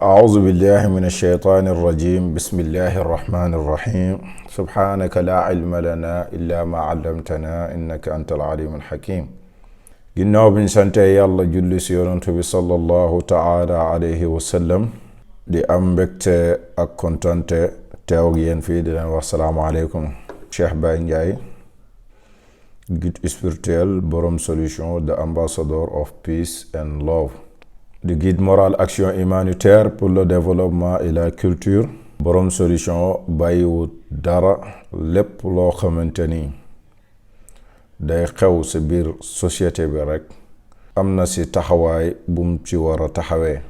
أعوذ بالله من الشيطان الرجيم بسم الله الرحمن الرحيم سبحانك لا علم لنا إلا ما علمتنا إنك أنت العليم الحكيم ginnaaw bi ñu santee yàlla julli si yonent bi sallallahu taala alayhi wa sallam di am mbégte ak kontante teew ak yéen fii di leen wax salaamaaleykum. Cheikh Baye Ndiaye, guide spirituel, borom solution, the ambassador of peace and love, di guide moral action humanitaire pour le développement et la culture. borom solution bàyyiwut dara lépp loo xamante ni day xew ci biir société bi rek am na ci taxawaay bum ci war a taxawee.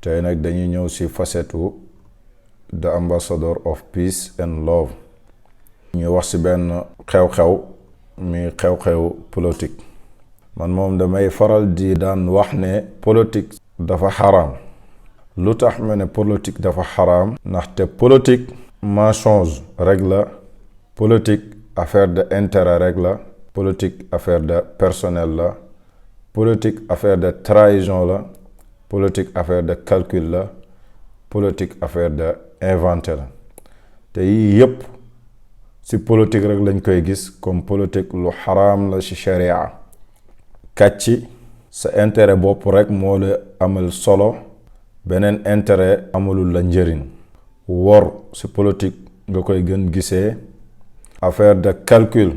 tey nag dañuy ñëw ci facette the ambassador of peace and love. ñu wax ci benn xew-xew mi xew-xew politique. man moom damay faral di daan wax ne politique dafa xaraam. lu tax ma ne politique dafa xaraam ndaxte politique mensonge rek la, politique affaire de intérêt rek la, politique affaire de personnel la, politique affaire de trahison la, politique affaire de calcul la, politique affaire de inventé la. te yii yépp ci politique rek lañ koy gis comme politique lu xaraam la ci sharia. kàcci sa intérêt bopp rek moo la amal solo, beneen intérêt amalul la njëriñ. wor ci politique nga koy gën gisee. affaire de calcul,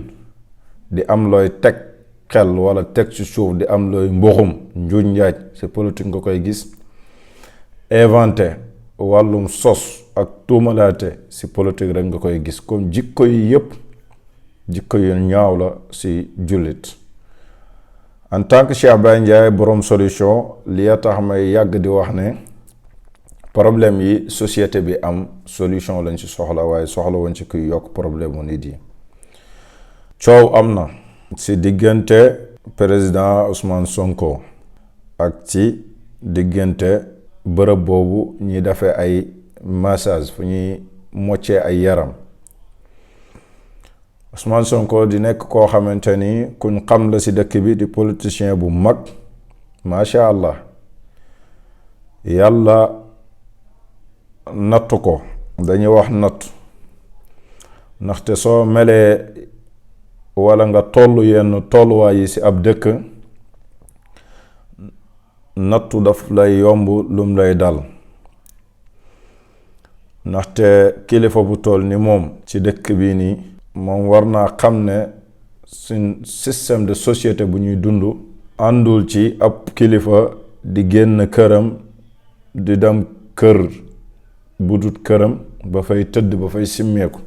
di am looy teg xel wala teg ci suuf, di am looy mboxum njuuj njaaj, ci politique nga koy gis. inventé, wàllum sos ak tuumalaate, ci politique rek nga koy gis. comme jikko yi yépp jikko yu ñaaw la ci jullit. en tant que Cheikh Baye Ndiaye borom solution, li tax may yàgg di wax ne problème yi société bi am solution lañ ci soxla, waaye soxla woon ci kuy yokk problème mu nit yi. coow am na ci diggante président Ousmane Sonko ak ci diggante bërëb boobu ñi defee ay massage fu ñuy moccee ay yaram. Ousmane Sonko di nekk koo xamante ni kuñ xam la ci dëkk bi, di politicien bu mag macha allah. yàlla nattu ko, dañuy wax natt ndaxte soo melee wala nga tollu yenn tolluwaay yi ci ab dëkk, nattu daf lay yomb lum lay dal. ndaxte kilifa bu toll ni moom ci dëkk bii nii, moom war naa xam ne suñ système de société bu ñuy dund àndul ci ab kilifa di génn këram di dem kër bu dut këram ba fay tëdd, ba fay simmeeku.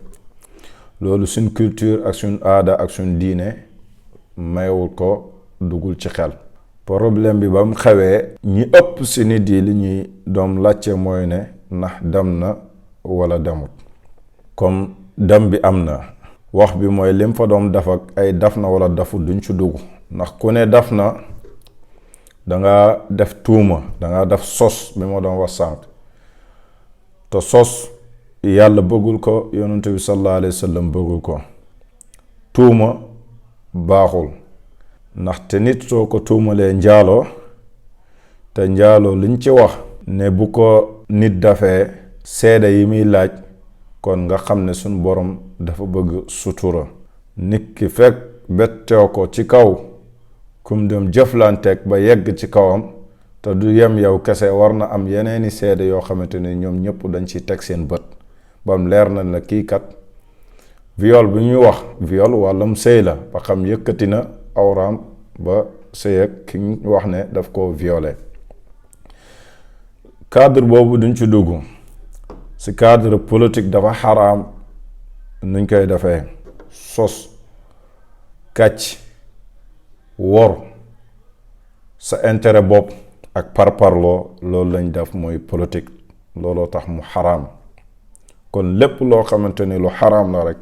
loolu suñ culture ak suñ aada ak suñ diine mayewul ko, dugul ci xel. problème bi ba mu xewee, ñi ëpp ci nit yi li ñuy doom làcce mooy ne ndax dem na wala demut. comme dem bi am na, wax bi mooy lim fa doom def ak ay daf na wala dafut duñ ci dugg. ndax ku ne daf na, danga def tuuma, danga def sos bi ma doon wax sànq. te sos yàlla bëggul ko, yonent bi sallallahu alayhi wa sallam bëggul ko. tuuma baaxul, ndaxte nit soo ko tuumalee njaaloo, te njaaloo liñ ci wax ne bu ko nit dafee seede yi muy laaj, kon nga xam ne suñ borom dafa bëgg sutura. nit ki fekk bettew ko ci kaw kum dem jëflanteeg ba yegg ci kawam, te du yem yow kese, war na am yeneeni seede yoo xamante ne ñoom ñëpp dañ ci teg seen bët bam leer na la kii kat viol bi ñuy wax, viol wàllam sëy la, ba xam yëkkati na awraam ba sëy ak ki ñu wax ne daf ko violé. cadre boobu duñ ci dugg. ci cadre politique dafa xaraam nuñ koy defee: sos, kàcc, wor, sa intérêt bopp ak parparloo. loolu lañ def mooy politique, looloo tax mu xaraam. kon lépp loo xamante ni lu xaraam la rek,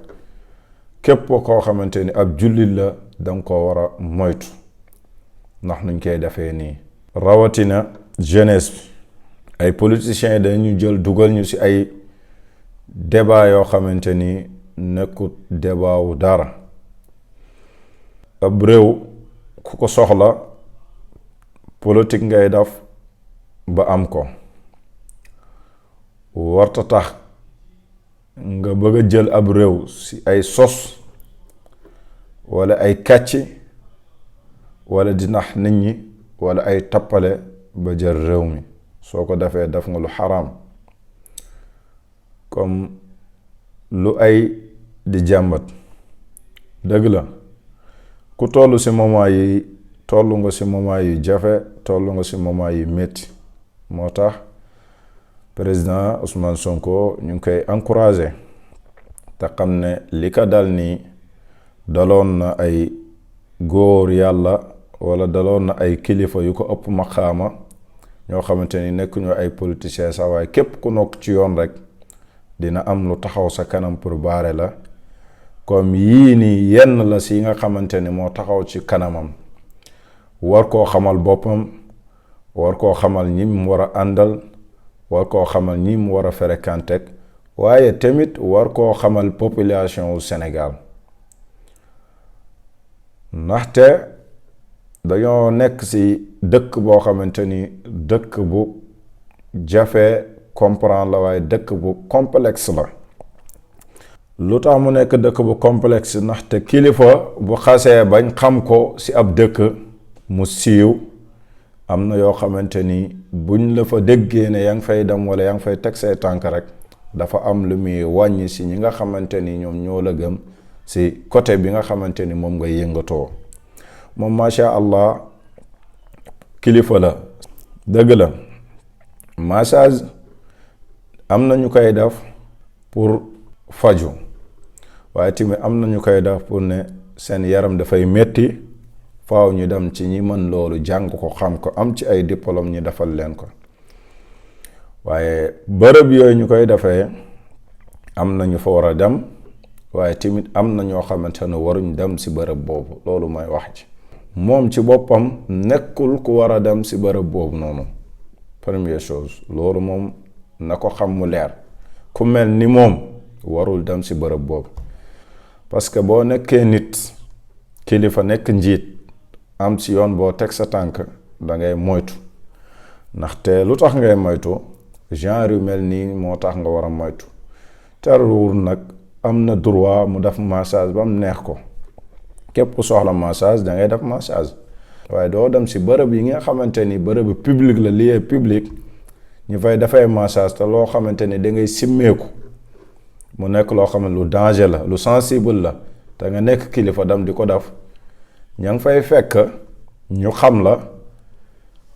képp koo xamante ni ab jullit la, danga ko war a moytu ndax nuñ koy defee nii. rawatina jeunesse bi, ay politiciens dañu jël dugal ñu ci ay débat yoo xamante ni nekkut débat wu dara. ab réew ku ko soxla politique ngay def ba am ko. warta tax nga bëgg a jël ab réew si ay sos wala ay kàcci wala di nax nit ñi wala ay tappale ba jël réew mi. soo ko defee def nga lu xaraam. comme lu ay di jàmbat dëgg la ku tollu si moment yi tollu nga si moment yu jafe, tollu nga si moment yu métti. moo tax président Ousmane Sonko ñu ngi koy encouragé te xam ne li ka dal nii daloon na ay góor yàlla wala daloon na ay kilifa yu ko ëpp maqaama ñoo xamante ni nekk ñu ay politiciens sax waaye képp ku nokk ci yoon rek dina am lu taxaw sa kanam pour baare la. comme yii nii yenn la si nga xamante ni moo taxaw ci kanamam war koo xamal boppam, war koo xamal ñi mu war a àndal, war koo xamal ñi mu war a fréquenter, waaye tamit war koo xamal population wu Sénégal. ndaxte dañoo nekk ci dëkk boo xamante ni dëkk bu jafe comprendre la waaye dëkk bu complexe la. lu tax mu nekk dëkk bu complexe ndaxte kilifa bu xasee bañ xam ko ci ab dëkk mu siiw am na yoo xamante ni buñ la fa déggee ne yaa ngi fay dem wala yaa ngi fay teg say tànk rek dafa am lu muy wàññi ci ñi nga xamante ni ñoom ñoo la gëm ci côté bi nga xamante ni moom ngay yëngatoo. moom macha allah kilifa la dëgg la. massage am na ñu koy def pour faju waaye tamit am na ñu koy def pour ne seen yaram dafay metti faaw ñu dem ci ñi mën loolu jàng ko xam ko am ci ay diplôme ñu defal leen ko. waaye bërëb yooyu ñu koy defee am na ñu fa war a dem waaye tamit am na ñoo xamante ne waruñ dem ci bërëb boobu. loolu mooy wax ji. moom ci boppam nekkul ku war a dem ci bërëb boobu noonu. première chose loolu moom na ko xam mu leer. ku mel ni moom warul dem ci bërëb boobu. parce que boo nekkee nit kilifa nekk njiit am ci yoon boo teg sa tànk da ngay moytu. ndaxte lu tax ngay moytu genre yu mel nii moo tax nga war a moytu. terewul nag am na droit mu def massage ba mu neex ko. képp ku soxla massage da ngay def massage. waaye doo dem ci bërëb yi nga xamante ni bërëb public la lieu public ñu fay dafay massage te loo xamante ni da ngay simmeeku mu nekk loo xam ne lu danger la lu sensible la te nga nekk kilifa dem di ko def ña ngi fay fekk ñu xam la.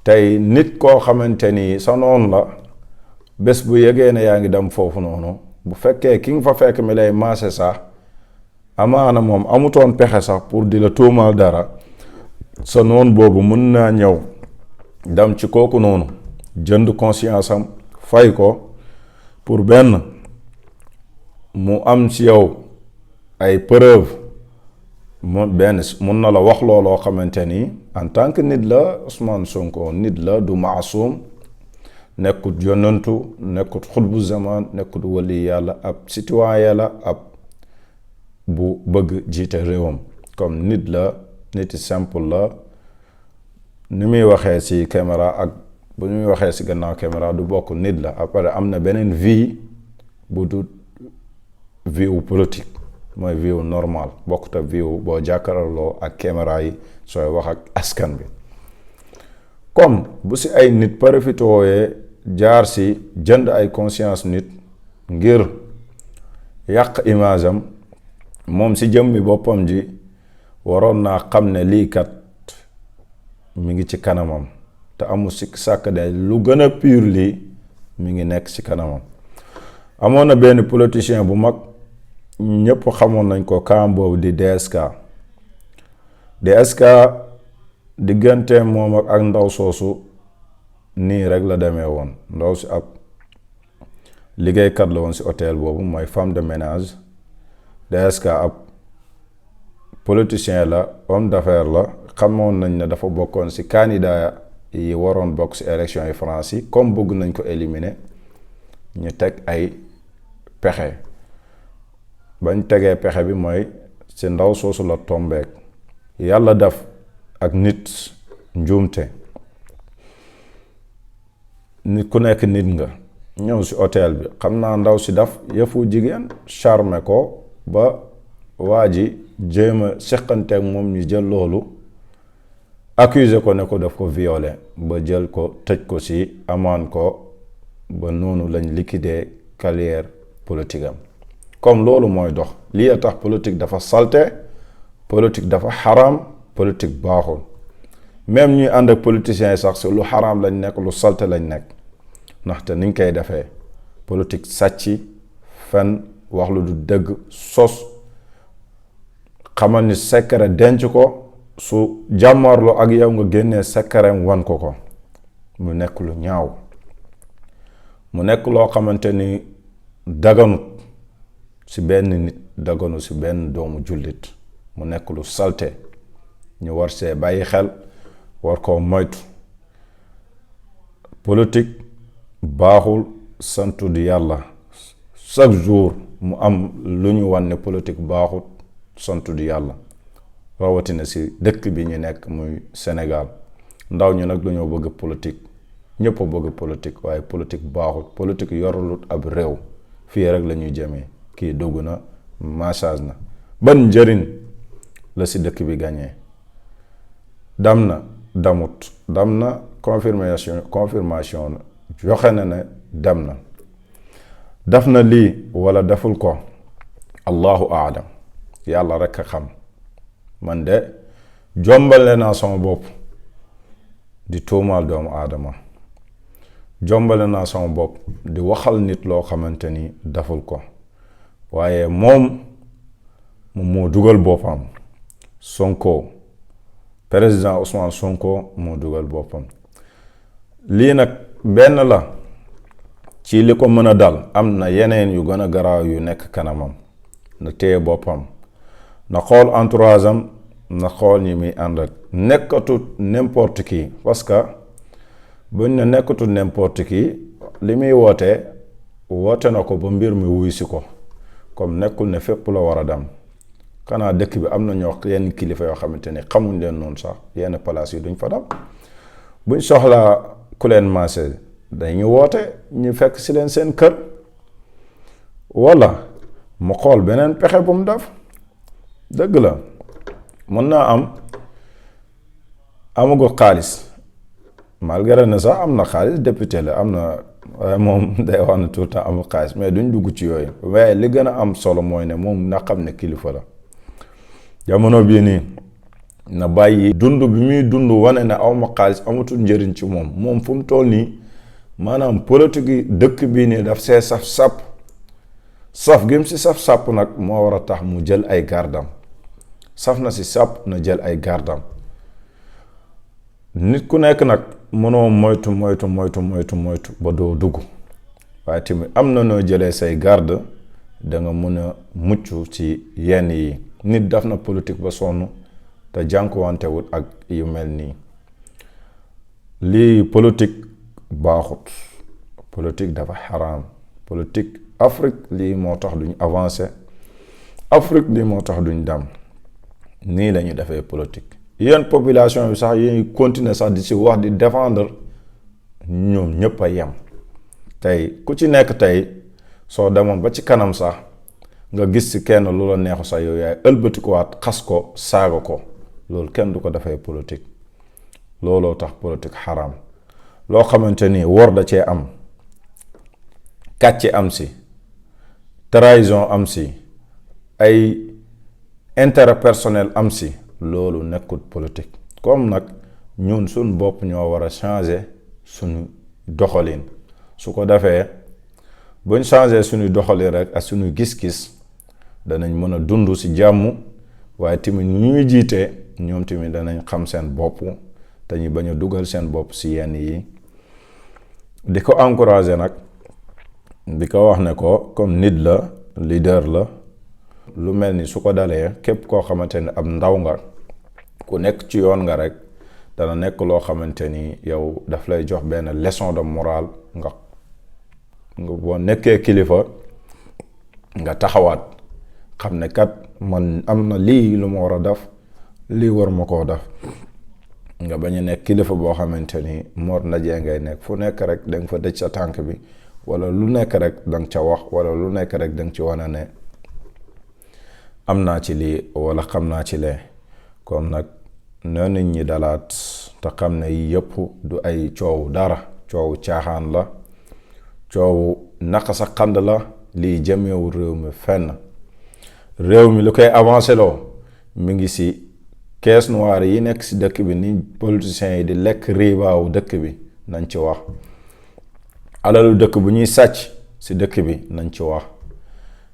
tey nit koo xamante ni sa noon la bés bu yegee ne yaa ngi dem foofu noonu bu fekkee ki nga fa fekk mi lay maase sax amaana moom amutoon pexe sax pour di la tuumal dara sa noon boobu mën naa ñëw dem ci kooku noonu jënd conscience am fay ko pour benn mu am ci yow ay preuve mu benn mun na la wax looloo xamante ni en tant que nit la Ousmane Sonko nit la du maasum nekkut yonantu nekkut xutbu zaman nekkut wali yàlla ab citoyen la ab bu bëgg jiite réewam comme nit la nit simple la ni muy waxee ci caméra ak bu muy waxee ci gannaaw caméra du bokk nit la après am na beneen vie bu du vie wu politique mooy vie wu normal bokkut ak vie wu boo jàkkaarloo ak caméra yi sooy wax ak askan bi. comme bu ci ay nit profitooyee jaar ci jënd ay conscience nit ngir yàq image am moom ci jëmmi boppam ji waroon naa xam ne lii kat mi ngi ci kanamam te amul ci sàkk de lu gën a pur lii mi ngi nekk ci kanamam. amoon na benn politicien bu mag ñëpp xamoon nañ ko kaam boobu di DSK diggante moom ak ndaw soosu nii rek la demee woon. ndaw si ab liggéeykat la woon ci hôtel boobu mooy femme de ménage. DSK ab politicien la homme d'affaires la xamoon nañ ne dafa bokkoon ci candidat yi waroon bokk ci élection yi France yi comme bëgg nañ ko éliminer ñu teg ay pexe. bañ tegee pexe bi mooy ci ndaw soosu la tombeek yàlla def ak nit njuumte. nit ku nekk nit nga ñëw si hôtel bi xam naa ndaw si daf yëfu jigéen charme ko ba waa ji jéem a seqanteeg moom ñu jël loolu accusé ko ne ko daf ko violé ba jël ko tëj ko si amaan ko ba noonu lañ liquider carrière politique am. comme loolu mooy dox lii a tax politique dafa salte, politique dafa xaram, politique baaxul. même ñuy ànd ak politiciens yi sax si lu xaram lañ nekk, lu salte lañ nekk ndaxte niñ koy defee politique sàcc, fen, wax lu du dëgg, sos, xamal ni secret denc ko, su jàmmarloo ak yow nga génnee secret wan ko ko, mu nekk lu ñaaw, mu nekk loo xamante ni daganut si benn nit, daganu si benn doomu jullit, mu nekk lu salte, ñu war see bàyyi xel, war koo moytu. politique baaxul, santu di yàlla chaque jour mu am lu ñu wan ne politique baaxul, santu di yàlla, rawatina si dëkk bi ñu nekk muy Sénégal. ndaw ñu nag dañoo bëgg politique, ñëpp a bëgg politique, waaye politique baaxul. politique yorulut ab réew, fii rek la ñuy jëmee, kii dugg na massage na, ban njëriñ la si dëkk bi gagné? dam na damut, dam na confirmation joxe na ne dem na, def na lii wala deful ko, allahu aalam, yàlla rek a xam. man de jombale naa sama bopp di tuumaal doomu aadama, jombale naa sama bopp di waxal nit loo xamante ni deful ko, waaye moom moo dugal boppam. Sonko, président Ousmane Sonko moo dugal boppam. lii nag benn la ci li ko mën a dal, am na yeneen yu gën a garaaw yu nekk kanamam. na téye boppam, na xool entourage am, na xool ñi muy ànd ak, nekkatut n'importe qui, parce que buñ ne nekkatut n'importe qui, li muy woote na ko ba mbir mi wuy si ko, comme nekkul ne fépp la war a dem. xanaa dëkk bi am na ñoo yenn kilifa yoo xamante ni xamuñ leen noonu sax, yenn place yi duñ fa dem. buñ soxlaa ku leen maase dañuy woote ñu fekk si leen seen kër, wala mu xool beneen pexe bu mu def. dëgg la mën naa am amagu xaalis, malgré ne sax am na xaalis, député la, am na, waaye moom day wax ne tout le temps amul xaalis, mais duñ dugg ci yooyu. waaye li gën a am solo mooy ne moom na xam ne kilifa la. jamono bii nii na bàyyi dund bi muy dund wane ne awma xaalis, amatul njëriñ ci moom. moom fu mu toll nii maanaam politique yi dëkk bii nii daf see saf gi mu si saf nag moo war a tax mu jël ay gardam. saf na si sàpp, na jël ay gardam. nit ku nekk nag mënoo moytu ba doo dugg, waaye tamit am na noo jëlee say garde, da nga mën a mucc ci yenn yi. nit daf na politique ba sonn te jànkuwantewut ak yu mel nii. lii politique baaxut, politique dafa xaraam. politique Afrique lii moo tax duñ avancer, Afrique lii moo tax duñ dem. nii la ñu defee politique. yéen population bi sax yéen continuer sax di si wax, di défendre, ñoom ñëpp a yem. tey ku ci nekk tey soo demoon ba ci kanam sax nga gis ci kenn lu la neexu sax yow yaay ëlbatikuwaat xas ko, saaga ko. loolu kenn du ko defee politique. looloo tax politique xaraam. loo xamante ni wor da cee am, kàcce am si, trahison am si, ay intérêt personnel am si, loolu nekkul politique. comme nag ñun suñ bopp ñoo war a changer suñu doxalin. su ko defee buñ changer suñu doxalin rek ak suñu gis-gis, danañ mën a dund si jàmm, waaye tamit ñu ñu jiitee ñoom tamit danañ xam seen bopp, te ñu bañ a dugal seen bopp si yenn yi. di ko encourager nag, di ko wax ne ko comme nit la, leader la, lu mel ni su ko dalee képp koo xamante ni ab ndaw nga, ku nekk ci yoon nga rek, dana nekk loo xamante ni yow daf lay jox benn leçon de morale. nga boo nekkee kilifa nga taxawaat, xam ne kat man am na lii lu ma war a def, lii war ma koo def. nga bañ a nekk kilifa boo xamante ni moor ndajee ngay nekk fu nekk rek danga fa dëj sa tànk bi, wala lu nekk rek danga ca wax wala lu nekk rek danga ci wane ne am naa ci lii wala xam naa ci lee. kon nag na nit ñi dalaat te xam ne yëpp du ay coow dara, coow caaxaan la, coow naka sa xand la, lii jëmewu réew mi fenn. réew mi lu koy avancé loo mi ngi si caisse noire yi nekk si dëkk bi, ni politiciens yi di lekk riibaawu dëkk bi nañ ci wax. alalu dëkk bu ñuy sàcc si dëkk bi nañ ci wax.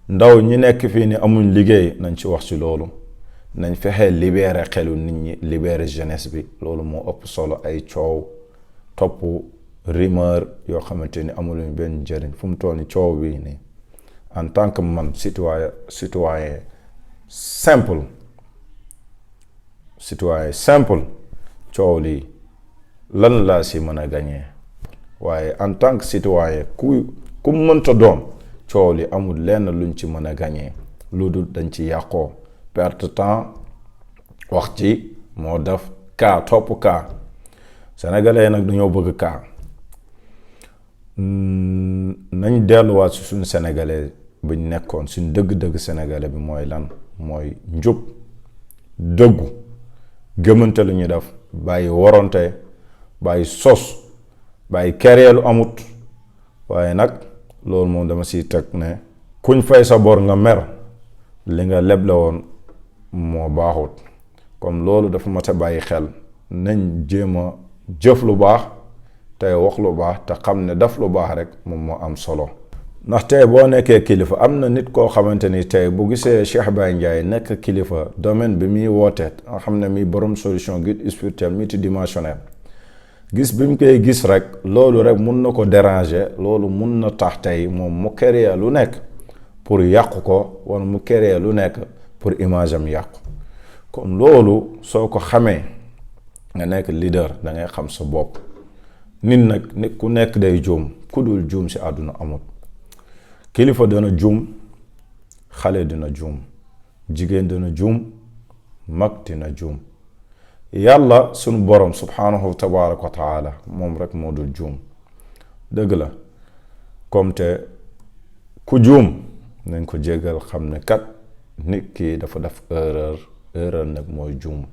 ndaw ñi nekk fii ni amuñ liggéey nañ ci wax ci loolu. nañ fexe libérer xelu nit ñi, libérer jeunesse bi. loolu moo ëpp solo ay coow topp rumeur yoo xamante ni amuluñ benn njëriñ. fu mu toll ni coow bi nii en tant que man citoyen simple coow lii lan laa si mën a gañee. waaye en tant que citoyen ku mënta doon coow li amul lenn luñ ci mën a gañee lu dul dañ ci yàqoo, perte temps, wax ci moo def kaa topp kaa. sénégalais nag dañoo bëgg kaa. nañ delluwaat si suñu sénégalais buñ nekkoon, suñ dëgg-dëgg sénégalais bi mooy lan, mooy njub, dëggu, gëmante lu ñu def, bàyyi woronte, bàyyi sos, bàyyi kereelu amut. waaye nag loolu moom dama siy teg ne kuñ fay sa bor nga mer, li nga leble woon moo baaxut. comme loolu dafa mat a bàyyi xel. nañ jéem a jëf lu baax tey wax lu baax te xam ne daf lu baax rek moom moo am solo. ndax tey boo nekkee kilifa, am na nit koo xamante ni tey bu gisee Cheikh Baye Ndiaye nekk kilifa domaine bi muy wootee nga xam ne mi borom solution guide spirituel multidimensionnel, gis bi mu koy gis rek loolu rek mun na ko déranger. loolu mun na tax tey moom mu créer lu nekk pour yàqu ko, wala mu créer lu nekk pour image am yàqu. comme loolu soo ko xamee nga nekk leader da ngay xam sa bopp. nit nag ku nekk day juum, ku dul juum si àdduna amut. kilifa dana juum, xale dina juum, jigéen dina juum, mag dina juum. yàlla sunu borom subhanahu tabaraka wa taala moom rek moo dul juum. dëgg la comme te ku juum nañ ko jéggal, xam ne kat nit ki dafa def erreur nag mooy juum.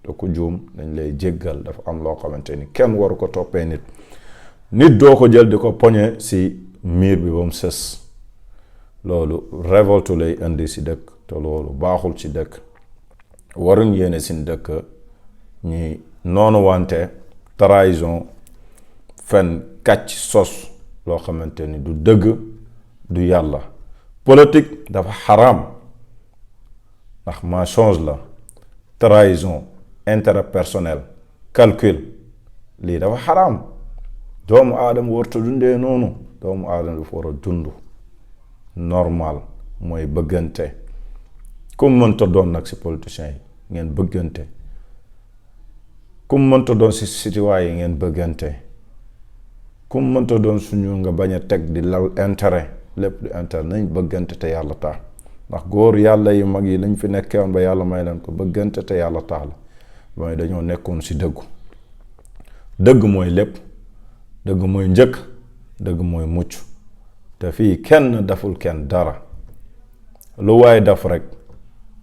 te ku juum dañ lay jéggal. dafa am loo xamante ni kenn waru ko toppee nit doo ko jël di ko poñe si miir bi ba mu sës. loolu révolte lay indi si dëkk, te loolu baaxul ci dëkk. waruñ yéene sin dëkk ñi noonu wante, trahison, fen, kàcc, sos loo xamante ni du dëgg du yàlla. politique dafa xaraam ndax mensonge la, trahison, intérêt personnel, calcul, lii dafa xaraam. doomu aadama warta dundee noonu. doomu aadama dafa war a dund normal, mooy bëggante. kum mënta doon nag si politiciens yi ngeen bëggante, kum mënta doon si citoyen yi ngeen bëggante, kum mënta doon suñu nga bañ a teg di lal intérêt, lépp du intérêt. nañ bëggante te yàlla tax. ndax góor yàlla yu mag yi lañ fi nekkoon ba yàlla may leen ko, bëggante te yàlla tax la. mooy dañoo nekkoon si dëggu. dëgg mooy lépp. dëgg mooy njëkk, dëgg mooy mucc. te fii kenn deful kenn dara. lu waaye def rek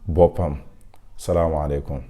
boppam. salaamaaleykum.